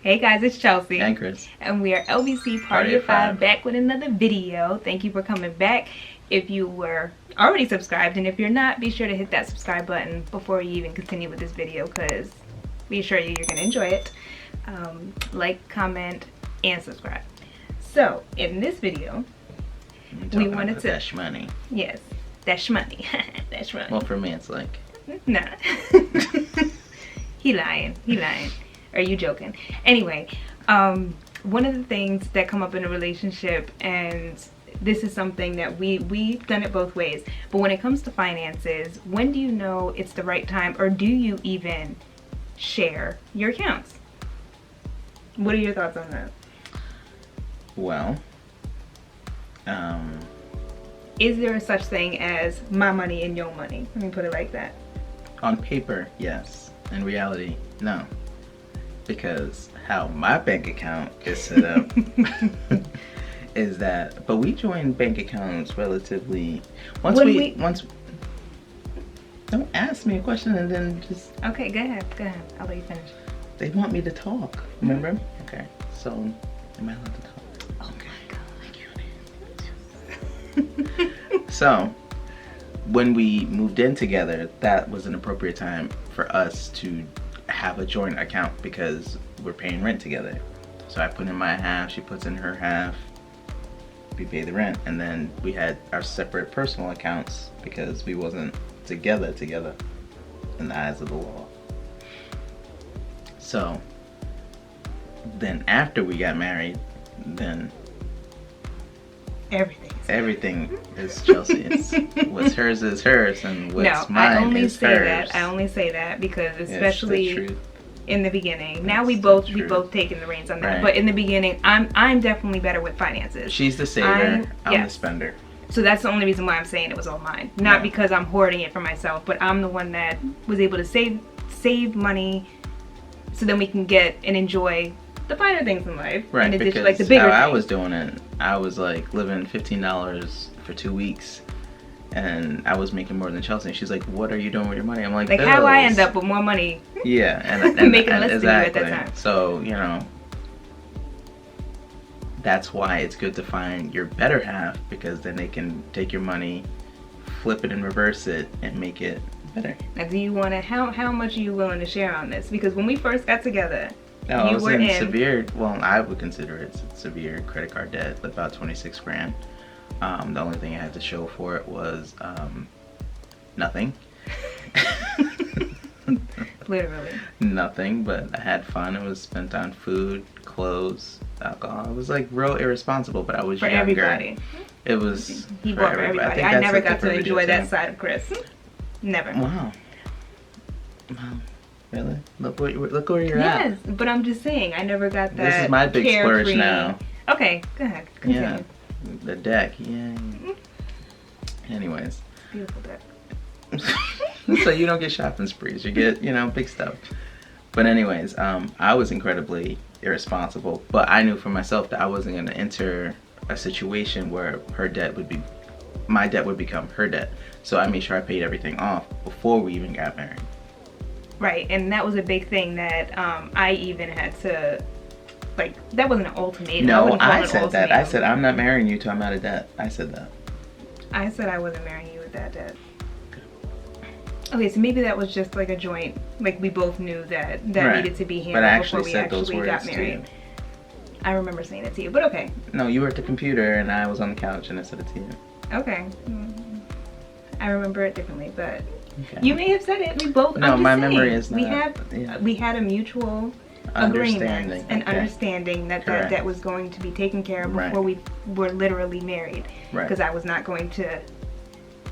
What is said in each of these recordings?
Hey guys, it's Chelsea. And Chris. And we are LBC Party of 5 back with another video. Thank you for coming back. If you were already subscribed, and if you're not, be sure to hit that subscribe button before you even continue with this video, because we assure you you're going to enjoy it. Like, comment, and subscribe. So, in this video, we wanted to... Dash money. Yes, dash money. Dash money. Well, for me, it's like... Nah. He lying. Are you joking? Anyway, one of the things that come up in a relationship, and this is something that we've done it both ways, but when it comes to finances, when do you know it's the right time, or do you even share your accounts? What are your thoughts on that? Well, is there such thing as my money and your money? Let me put it like that. On paper, yes. In reality, no. Because how my bank account is set up is that, but we join bank accounts relatively, once don't ask me a question and then just. Okay, go ahead, I'll let you finish. They want me to talk, remember? Mm-hmm. Okay, so am I allowed to talk? Oh Okay. My God. So, when we moved in together, that was an appropriate time for us to have a joint account because we're paying rent together. So I put in my half, she puts in her half, we pay the rent, and then we had our separate personal accounts because we wasn't together in the eyes of the law. So then after we got married, then everything is Chelsea's. What's hers is hers, and what's mine is hers. I only say that because, especially in the beginning, now we both taking the reins on that. Right. But in the beginning, I'm definitely better with finances. She's the saver. I'm the spender. So that's the only reason why I'm saying it was all mine. Not because I'm hoarding it for myself, but I'm the one that was able to save money, so then we can get and enjoy the finer things in life. Right, and because like the bigger how things. I was doing it, I was like living $15 for 2 weeks, and I was making more than Chelsea. And she's like, "What are you doing with your money?" I'm like how I end up with more money. Yeah, and making less exactly. than you at that time. So that's why it's good to find your better half, because then they can take your money, flip it and reverse it, and make it better. Now, do you want to? How much are you willing to share on this? Because when we first got together. No, I was in severe, well, I would consider it severe credit card debt, about 26 grand. The only thing I had to show for it was nothing. Literally. Nothing, but I had fun. It was spent on food, clothes, alcohol. It was like real irresponsible, but I was younger. Everybody. It was he bought for everybody. I never got to enjoy that side of Chris. Never. Wow. Really? Look where you're at. Yes, but I'm just saying, I never got that. This is my big splurge now. Okay, go ahead. Continue. Yeah, the deck. Yeah. Anyways. Beautiful deck. So you don't get shopping sprees. You get, big stuff. But anyways, I was incredibly irresponsible. But I knew for myself that I wasn't going to enter a situation where my debt would become her debt. So I made sure I paid everything off before we even got married. Right, and that was a big thing that I even had to, that wasn't an ultimatum. No, I said that. I said, I'm not marrying you till I'm out of debt. I said that. I said I wasn't marrying you with that debt. Okay, so maybe that was just like a joint, we both knew that needed to be handled before we actually got married. I remember saying it to you, but okay. No, you were at the computer and I was on the couch and I said it to you. Okay. I remember it differently, but... Okay. You may have said it. We both. No, my memory is not. We had a mutual agreement and understanding that was going to be taken care of before we were literally married. Because I was not going to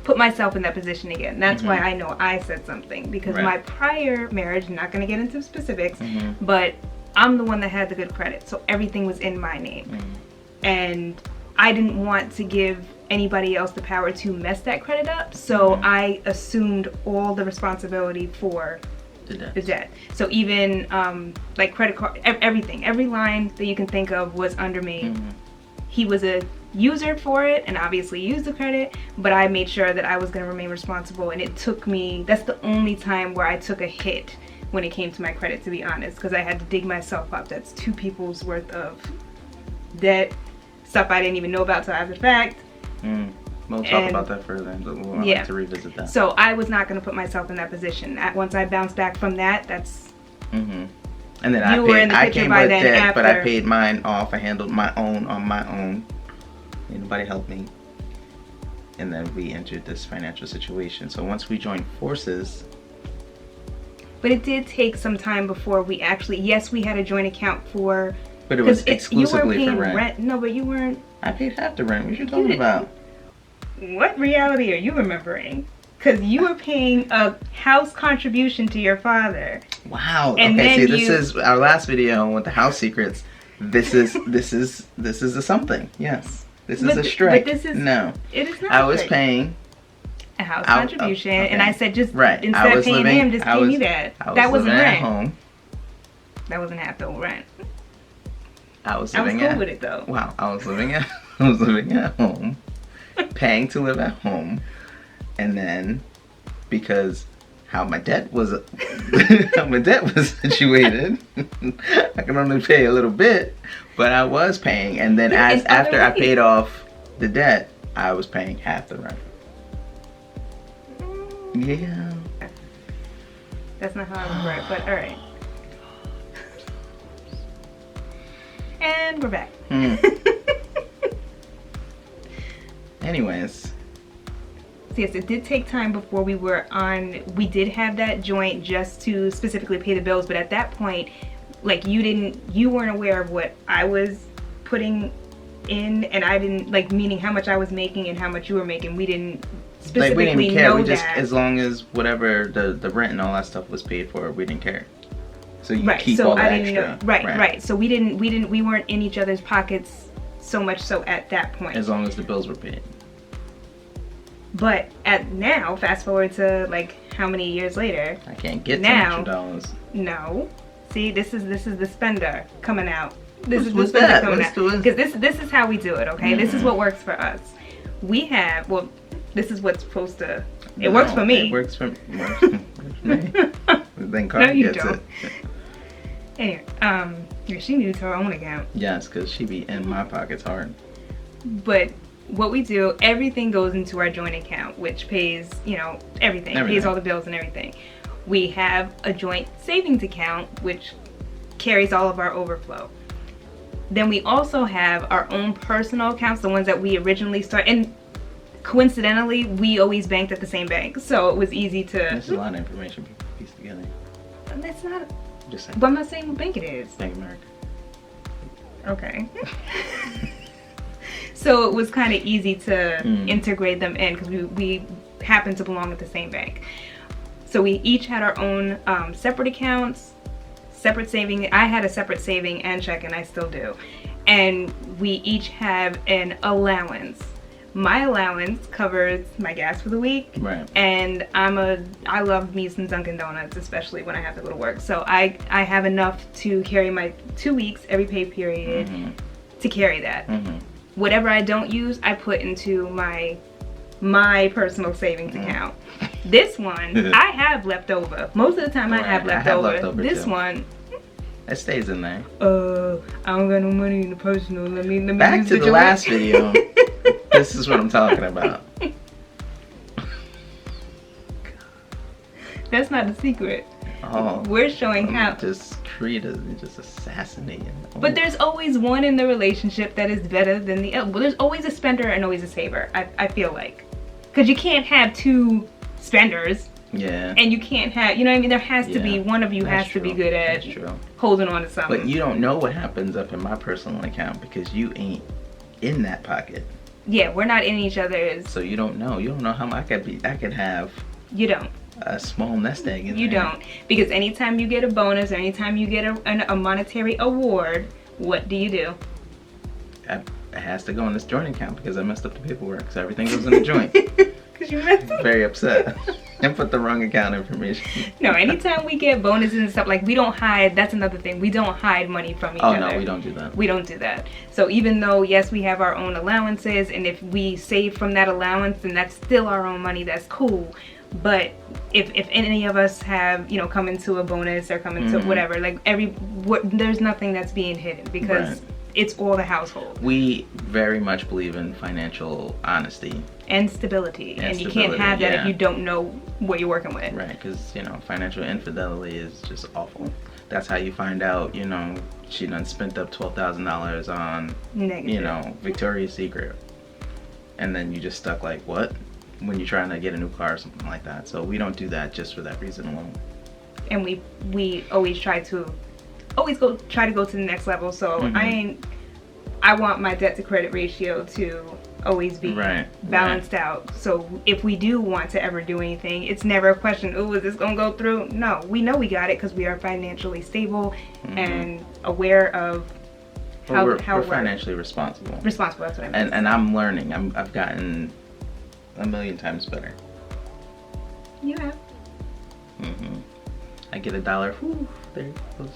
put myself in that position again. That's why I know I said something, because my prior marriage, not going to get into specifics, but I'm the one that had the good credit, so everything was in my name, and I didn't want to give anybody else the power to mess that credit up, so I assumed all the responsibility for the debt. So even credit card, everything, every line that you can think of was under me. He was a user for it and obviously used the credit, but I made sure that I was going to remain responsible, and it took me, that's the only time where I took a hit when it came to my credit, to be honest, because I had to dig myself up. That's 2 people's worth of debt, stuff I didn't even know about till after the fact. We'll talk about that further. We'll like to revisit that. So I was not going to put myself in that position. Once I bounced back from that, that's... And then I came with debt, but I paid mine off. I handled my own on my own. Nobody helped me. And then we entered this financial situation. So once we joined forces... But it did take some time before we actually... Yes, we had a joint account for... But it was exclusively for rent. No, but you weren't... I paid half the rent. What are you talking about? What reality are you remembering? Because you were paying a house contribution to your father. Wow. And okay, see, this is our last video with the house secrets. This is a something. Yes. This is a strike. But this is... No. It is not I was paying... a house contribution, and I said instead of paying him, just pay me that. That wasn't rent. At home. That wasn't half the rent. I was cool with it though. Wow, I was living at home, paying to live at home, and then because how my debt was situated, I could only pay a little bit, but I was paying, and then after I paid off the debt, I was paying half the rent. Yeah. That's not how I remember it, but alright. And we're back. Anyways. So yes, it did take time before we did have that joint just to specifically pay the bills, but at that point, like you weren't aware of what I was putting in, and I didn't, like, meaning how much I was making and how much you were making. We didn't specifically we didn't even care. Know we just, as long as whatever the rent and all that stuff was paid for, we didn't care. So you keep all that extra. Right. So we weren't in each other's pockets so much so at that point. As long as the bills were paid. But now, fast forward to like how many years later? I can't get $200. No. See, this is the spender coming out. This is what's the spender that? coming out. Because this is how we do it, okay? This is what works for us. We have, well, this is what's supposed to, it works for me. It works for me. Then Carl gets it. Anyway, she needs her own account. Yes, because she be in my pockets hard. But what we do, everything goes into our joint account, which pays, everything. Pays all the bills and everything. We have a joint savings account, which carries all of our overflow. Then we also have our own personal accounts, the ones that we originally started. And coincidentally, we always banked at the same bank, so it was easy to... That's a lot of information people piece together. That's not... Just saying. But I'm not saying what bank it is. Bank of America. Okay. So it was kind of easy to integrate them in because we happened to belong at the same bank. So we each had our own separate accounts, separate saving. I had a separate saving and check, and I still do. And we each have an allowance. My allowance covers my gas for the week. Right. And I love me some Dunkin' Donuts, especially when I have to go to work. So I have enough to carry my 2 weeks every pay period to carry that. Whatever I don't use, I put into my personal savings account. This one, I have left over. Most of the time I have left over. This too. One, it stays in there. I don't got no money in the personal. Let me back to the last video. This is what I'm talking about. That's not a secret. Oh, we're showing how just assassinating. Oh. But there's always one in the relationship that is better than the other. Well, there's always a spender and always a saver. I feel like, because you can't have two spenders. Yeah. And you can't have, you know what I mean? There has to be one of you has to be good at holding on to something. But you don't know what happens up in my personal account because you ain't in that pocket. Yeah, we're not in each other's. So you don't know. You don't know how much I could have. You don't. A small nest egg in there. You don't. Because anytime you get a bonus or anytime you get a monetary award, what do? It has to go in this joint account because I messed up the paperwork. So everything goes in the joint. Because you messed up. Very upset. And put the wrong account information. No, anytime we get bonuses and stuff, like, we don't hide. That's another thing. We don't hide money from each other. Oh, no, we don't do that. We don't do that. So even though, yes, we have our own allowances, and if we save from that allowance, then that's still our own money, that's cool. But if any of us have, you know, come into a bonus or come into whatever, like there's nothing that's being hidden because it's all the household. We very much believe in financial honesty and stability, and you can't have that if you don't know what you're working with. Right, because you know, financial infidelity is just awful. That's how you find out, you know, she done spent up $12,000 on negative, you know, Victoria's Secret, and then you just stuck like, what, when you're trying to get a new car or something like that. So we don't do that just for that reason alone. And we always try to go to the next level. So I want my debt to credit ratio to always be balanced out. So if we do want to ever do anything, it's never a question, oh, is this gonna go through? No, we know we got it because we are financially stable and aware of how we're financially responsible. Responsible, that's what I meant. And I'm learning. I've gotten a million times better. You have. I get $1. Whew, there it goes.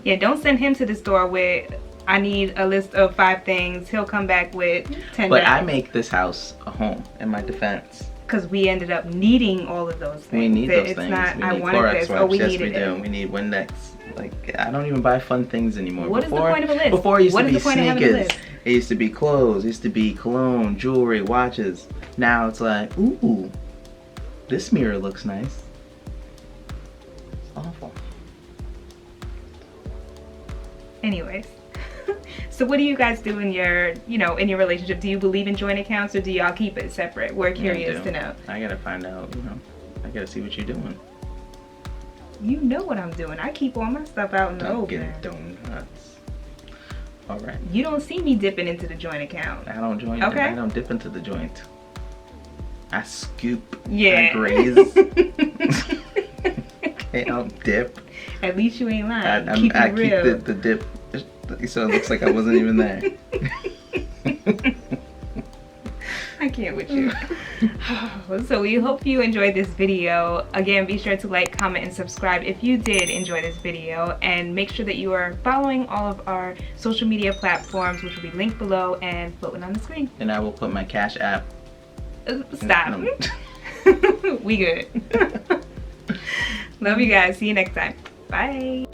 Yeah, don't send him to the store with, I need a list of 5 things. He'll come back with 10. But I make this house a home, in my defense. Because we ended up needing all of those things. We need those things. Not, we need I wanted Clorox this. wipes. Oh, we yes, needed we do. it. We need Windex. Like, I don't even buy fun things anymore. What is the point of a list? Before it used what to be is the point sneakers. Of having a list? It used to be clothes. It used to be cologne, jewelry, watches. Now it's like, ooh, this mirror looks nice. It's awful. Anyways, so what do you guys do in your, you know, in your relationship? Do you believe in joint accounts or do y'all keep it separate? We're curious to know. I gotta find out, you know, I gotta see what you're doing. You know what I'm doing. I keep all my stuff out in the open. Donuts. All right. You don't see me dipping into the joint account. I don't join. Okay. I don't dip into the joint. I scoop. Yeah. I graze. Okay, I'll dip. At least you ain't lying. I keep the dip so it looks like I wasn't even there. I can't with you. So we hope you enjoyed this video. Again, be sure to like, comment, and subscribe if you did enjoy this video, and make sure that you are following all of our social media platforms, which will be linked below and floating on the screen. And I will put my Cash App. Stop. We good. Love you guys. See you next time. Bye.